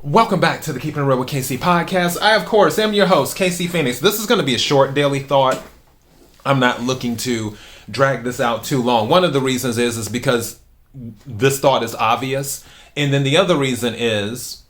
Welcome back to the Keeping It Real with KC podcast. I, of course, am your host, KC Phoenix. This is going to be a short daily thought. I'm not looking to drag this out too long. One of the reasons is because this thought is obvious. And then the other reason is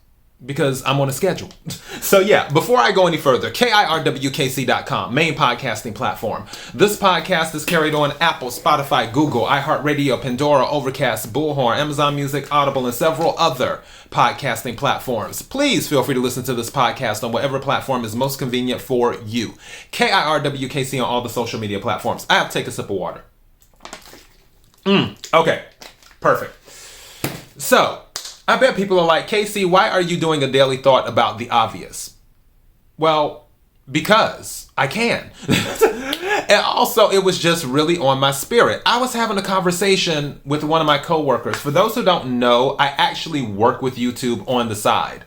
because I'm on a schedule. So yeah, before I go any further, KIRWKC.com, main podcasting platform. This podcast is carried on Apple, Spotify, Google, iHeartRadio, Pandora, Overcast, Bullhorn, Amazon Music, Audible, and several other podcasting platforms. Please feel free to listen to this podcast on whatever platform is most convenient for you. KIRWKC on all the social media platforms. I have to take a sip of water. Okay, perfect. So, I bet people are like, KC, why are you doing a daily thought about the obvious? Well, because I can. And also, it was just really on my spirit. I was having a conversation with one of my coworkers. For those who don't know, I actually work with YouTube on the side.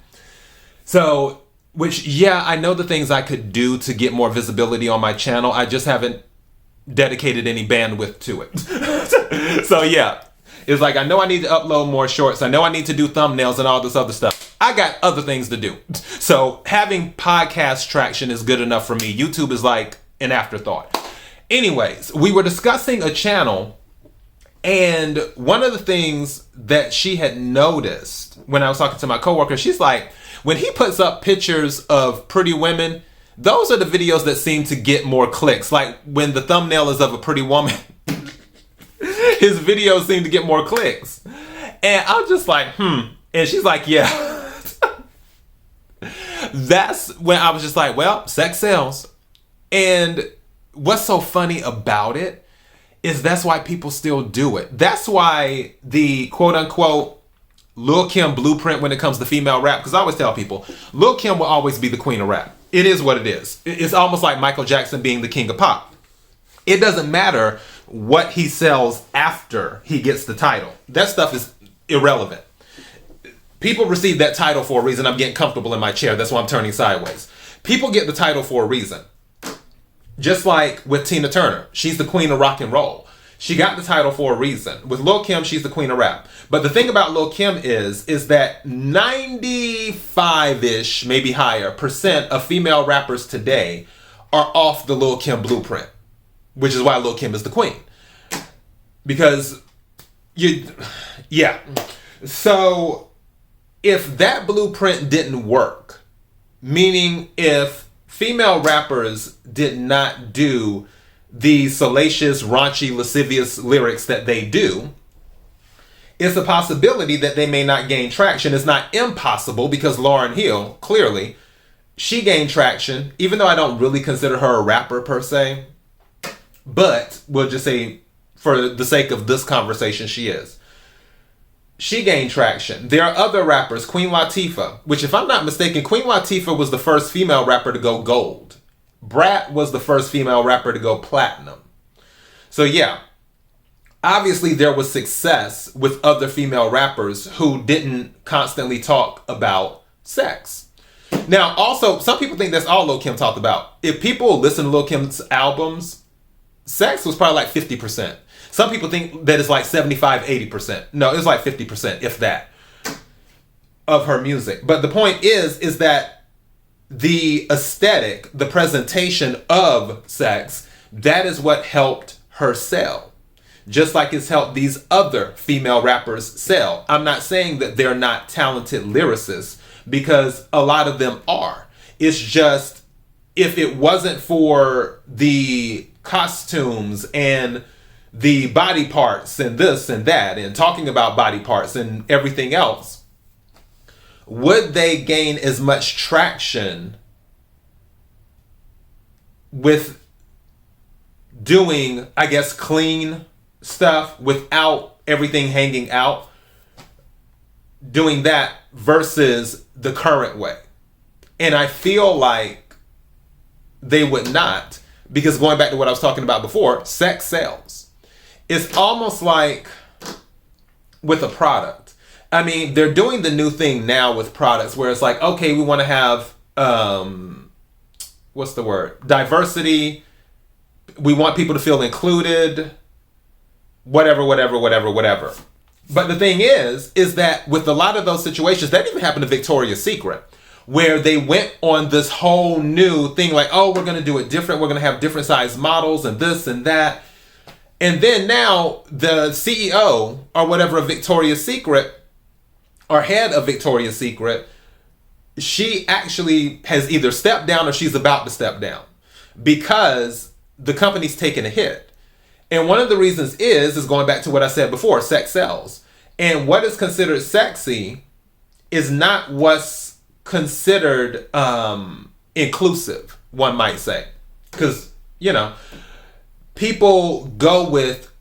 So, I know the things I could do to get more visibility on my channel. I just haven't dedicated any bandwidth to it. So, yeah. It's like, I know I need to upload more shorts. I know I need to do thumbnails and all this other stuff. I got other things to do. So having podcast traction is good enough for me. YouTube is like an afterthought. Anyways, we were discussing a channel, and one of the things that she had noticed when I was talking to my coworker, she's like, when he puts up pictures of pretty women, those are the videos that seem to get more clicks. Like when the thumbnail is of a pretty woman, his videos seem to get more clicks. And I'm just like, And she's like, yeah. That's when I was just like, well, sex sells. And what's so funny about it is that's why people still do it. That's why the quote unquote Lil' Kim blueprint when it comes to female rap, because I always tell people, Lil' Kim will always be the queen of rap. It is what it is. It's almost like Michael Jackson being the king of pop. It doesn't matter what he sells after he gets the title. That stuff is irrelevant. People receive that title for a reason. I'm getting comfortable in my chair. That's why I'm turning sideways. People get the title for a reason. Just like with Tina Turner. She's the queen of rock and roll. She got the title for a reason. With Lil' Kim, she's the queen of rap. But the thing about Lil' Kim is that 95-ish, maybe higher, % of female rappers today are off the Lil' Kim blueprint. Which is why Lil' Kim is the queen. Because So if that blueprint didn't work, meaning if female rappers did not do the salacious, raunchy, lascivious lyrics that they do, it's a possibility that they may not gain traction. It's not impossible because Lauryn Hill, clearly, she gained traction, even though I don't really consider her a rapper per se. But we'll just say, for the sake of this conversation, she is. She gained traction. There are other rappers, Queen Latifah, which if I'm not mistaken, Queen Latifah was the first female rapper to go gold. Brat was the first female rapper to go platinum. So yeah, obviously there was success with other female rappers who didn't constantly talk about sex. Now, also, some people think that's all Lil' Kim talked about. If people listen to Lil' Kim's albums, sex was probably like 50%. Some people think that it's like 75, 80%. No, it's like 50%, if that, of her music. But the point is that the aesthetic, the presentation of sex, that is what helped her sell. Just like it's helped these other female rappers sell. I'm not saying that they're not talented lyricists, because a lot of them are. It's just, if it wasn't for the costumes and the body parts and this and that and talking about body parts and everything else, would they gain as much traction with doing, I guess, clean stuff without everything hanging out, doing that versus the current way? And I feel like they would not. Because going back to what I was talking about before, sex sells. It's almost like with a product. I mean, they're doing the new thing now with products where it's like, okay, we want to have, diversity. We want people to feel included. Whatever. But the thing is that with a lot of those situations, that even happened to Victoria's Secret, where they went on this whole new thing like, oh, we're going to do it different. We're going to have different size models and this and that. And then now the CEO or whatever of Victoria's Secret, or head of Victoria's Secret, she actually has either stepped down or she's about to step down because the company's taken a hit. And one of the reasons is going back to what I said before, sex sells. And what is considered sexy is not what's considered inclusive, one might say. Because, people go with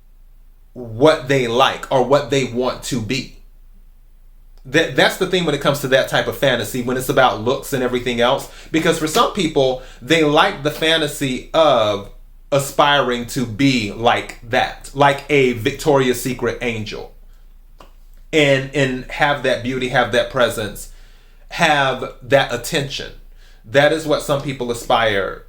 what they like or what they want to be. That's the thing when it comes to that type of fantasy, when it's about looks and everything else. Because for some people, they like the fantasy of aspiring to be like that, like a Victoria's Secret angel, and have that beauty, have that presence, have that attention. That is what some people aspire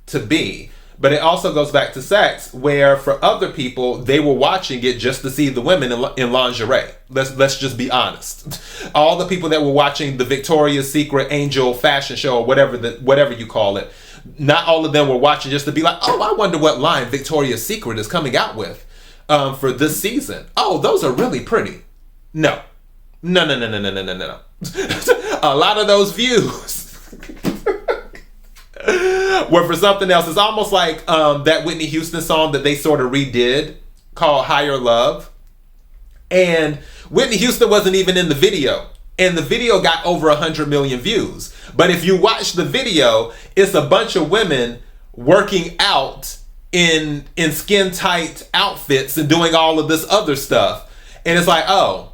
to be. But it also goes back to sex, where for other people, they were watching it just to see the women in lingerie. Let's just be honest. All the people that were watching the Victoria's Secret Angel fashion show, or whatever you call it, not all of them were watching just to be like, oh, I wonder what line Victoria's Secret is coming out with for this season. Oh, those are really pretty. No. A lot of those views were for something else. It's almost like that Whitney Houston song that they sort of redid called Higher Love. And Whitney Houston wasn't even in the video. And the video got over 100 million views. But if you watch the video, it's a bunch of women working out in skin tight outfits and doing all of this other stuff. And it's like, oh,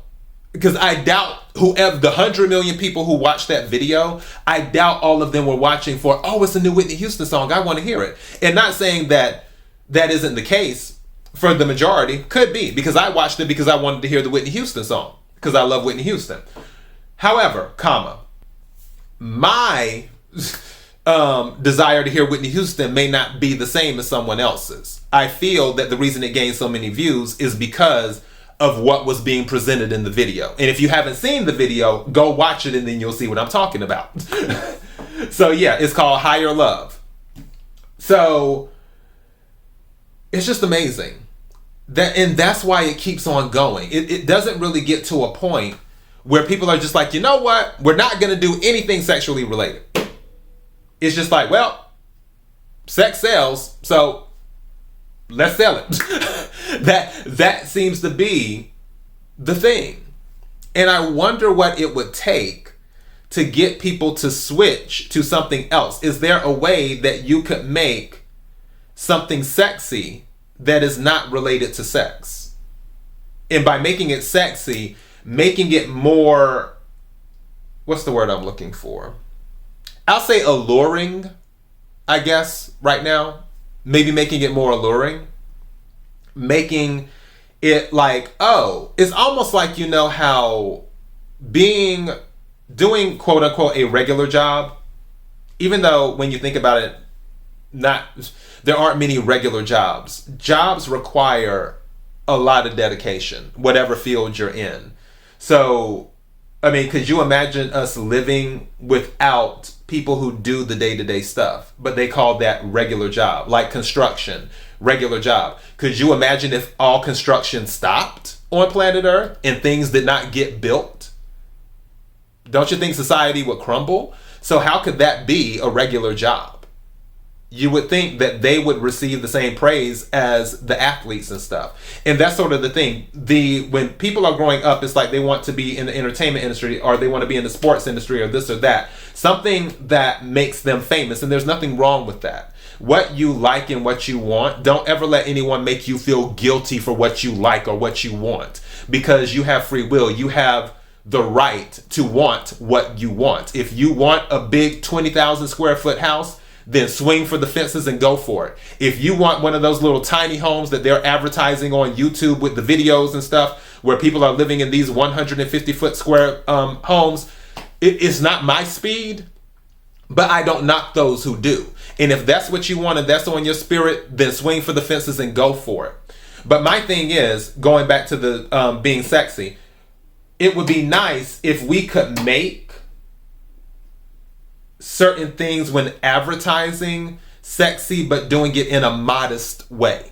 because I doubt whoever, the 100 million people who watched that video, I doubt all of them were watching for, oh, it's a new Whitney Houston song, I want to hear it. And not saying that that isn't the case for the majority. Could be, because I watched it because I wanted to hear the Whitney Houston song, because I love Whitney Houston. However, my desire to hear Whitney Houston may not be the same as someone else's. I feel that the reason it gained so many views is because of what was being presented in the video. And if you haven't seen the video, go watch it and then you'll see what I'm talking about. So yeah, it's called Higher Love. So it's just amazing. And that's why it keeps on going. It doesn't really get to a point where people are just like, you know what? We're not going to do anything sexually related. It's just like, well, sex sells, so let's sell it. That seems to be the thing. And I wonder what it would take to get people to switch to something else. Is there a way that you could make something sexy that is not related to sex? And by making it sexy, making it more, what's the word I'm looking for? I'll say alluring, I guess, right now. Maybe making it more alluring. Making it like, oh, it's almost like, how doing quote unquote a regular job, even though when you think about it, there aren't many regular jobs. Jobs require a lot of dedication, whatever field you're in. So, could you imagine us living without people who do the day-to-day stuff, but they call that regular job, like construction, regular job. Could you imagine if all construction stopped on planet Earth and things did not get built? Don't you think society would crumble? So how could that be a regular job? You would think that they would receive the same praise as the athletes and stuff. And that's sort of the thing. When people are growing up, it's like they want to be in the entertainment industry, or they want to be in the sports industry, or this or that. Something that makes them famous. And there's nothing wrong with that. What you like and what you want, don't ever let anyone make you feel guilty for what you like or what you want. Because you have free will. You have the right to want what you want. If you want a big 20,000 square foot house, then swing for the fences and go for it. If you want one of those little tiny homes that they're advertising on YouTube with the videos and stuff, where people are living in these 150 foot square homes, it's not my speed, but I don't knock those who do. And if that's what you want and that's on your spirit, then swing for the fences and go for it. But my thing is, going back to the being sexy, it would be nice if we could make certain things when advertising sexy, but doing it in a modest way.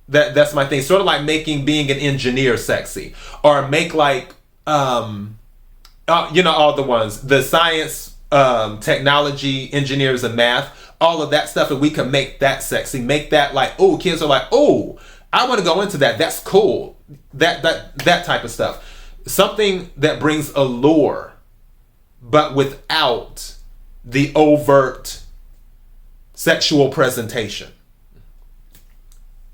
That's my thing. Sort of like making being an engineer sexy, or make like all the ones, the science, technology, engineers, and math, all of that stuff. And we can make that sexy, make that like, oh, kids are like, oh, I want to go into that. That's cool. That type of stuff. Something that brings allure, but without the overt sexual presentation.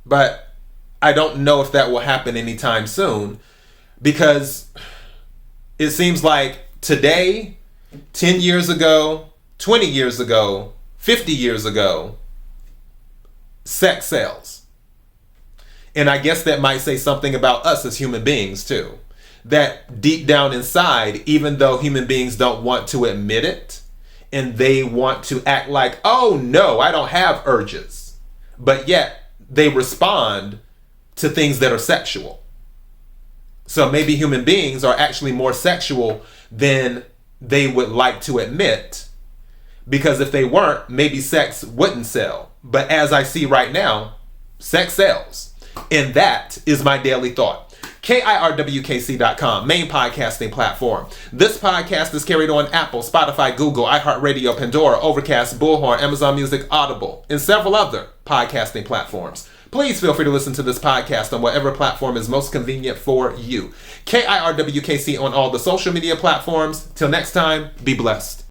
But I don't know if that will happen anytime soon, because it seems like today, 10 years ago, 20 years ago, 50 years ago, sex sells. And I guess that might say something about us as human beings too. That deep down inside, even though human beings don't want to admit it, and they want to act like, oh no, I don't have urges, but yet they respond to things that are sexual. So maybe human beings are actually more sexual than they would like to admit, because if they weren't, maybe sex wouldn't sell. But as I see right now, sex sells. And that is my daily thought. KIRWKC.com, main podcasting platform. This podcast is carried on Apple, Spotify, Google, iHeartRadio, Pandora, Overcast, Bullhorn, Amazon Music, Audible, and several other podcasting platforms. Please feel free to listen to this podcast on whatever platform is most convenient for you. KIRWKC on all the social media platforms. Till next time, be blessed.